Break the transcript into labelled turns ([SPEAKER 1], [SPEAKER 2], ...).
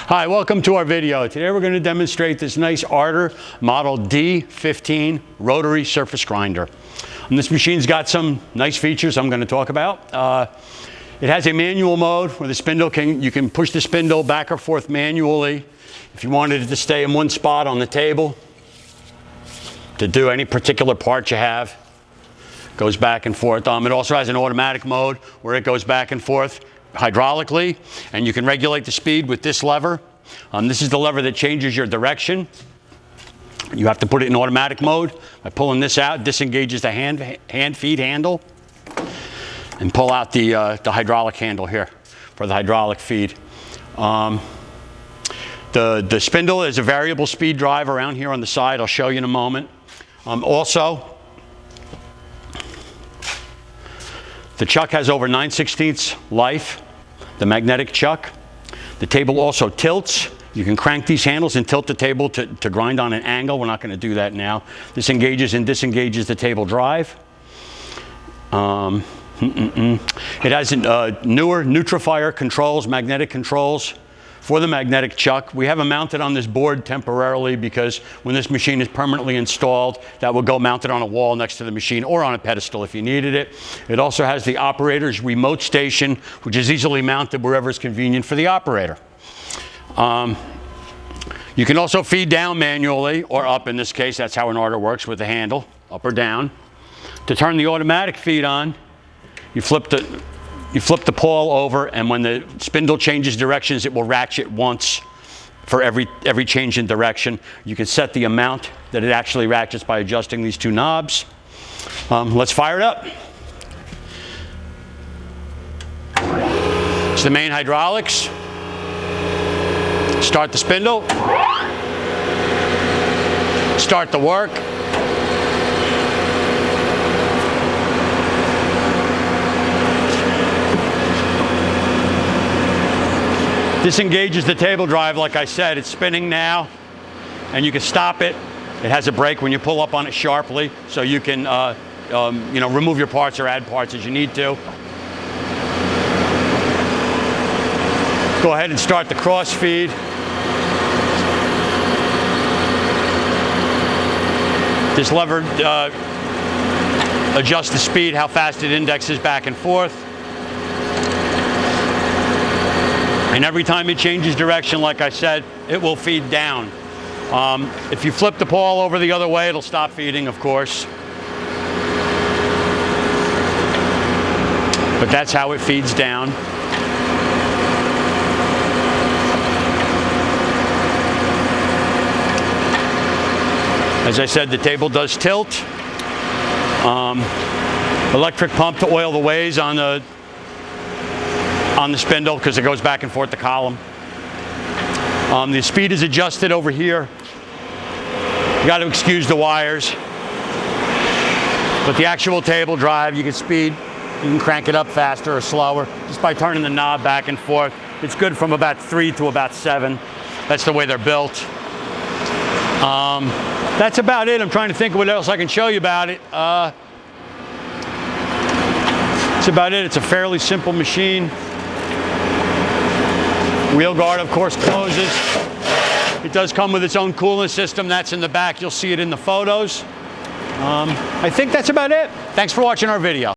[SPEAKER 1] Hi, welcome to our video. Today we're going to demonstrate this nice Arter model D-16 rotary surface grinder. And this machine's got some nice features I'm going to talk about. It has a manual mode where the spindle you can push the spindle back or forth manually if you wanted it to stay in one spot on the table to do any particular part you have. Goes back and forth. It also has an automatic mode where it goes back and forth hydraulically, and you can regulate the speed with this lever. This is the lever that changes your direction. You have to put it in automatic mode. By pulling this out, disengages the hand feed handle, and pull out the hydraulic handle here for the hydraulic feed. The spindle is a variable speed drive around here on the side. I'll show you in a moment. Also, the chuck has over 9/16 life, the magnetic chuck. The table also tilts. You can crank these handles and tilt the table to grind on an angle. We're not going to do that now. This engages and disengages the table drive. It has newer Nutrifier controls, magnetic controls for the magnetic chuck. We have them mounted on this board temporarily because when this machine is permanently installed, that will go mounted on a wall next to the machine or on a pedestal if you needed it. It also has the operator's remote station, which is easily mounted wherever is convenient for the operator. You can also feed down manually or up in this case. That's how an Arter works with the handle, up or down. To turn the automatic feed on, you flip the pawl over, and when the spindle changes directions, it will ratchet once for every change in direction. You can set the amount that it actually ratchets by adjusting these two knobs. Let's fire it up. It's the main hydraulics. Start the spindle. Start the work. This engages the table drive. Like I said, it's spinning now, and you can stop it. It has a brake when you pull up on it sharply, so you can remove your parts or add parts as you need to. Go ahead and start the cross feed. This lever adjusts the speed, how fast it indexes back and forth. And every time it changes direction, like I said, it will feed down. If you flip the pawl over the other way, it'll stop feeding, of course. But that's how it feeds down. As I said, the table does tilt. Electric pump to oil the ways on the spindle because it goes back and forth the column. The speed is adjusted over here. You got to excuse the wires. But the actual table drive, you can crank it up faster or slower just by turning the knob back and forth. It's good from about 3 to about 7. That's the way they're built. That's about it. I'm trying to think of what else I can show you about it. That's about it. It's a fairly simple machine. Wheel guard, of course, closes. It does come with its own cooling system. That's in the back. You'll see it in the photos. I think that's about it. Thanks for watching our video.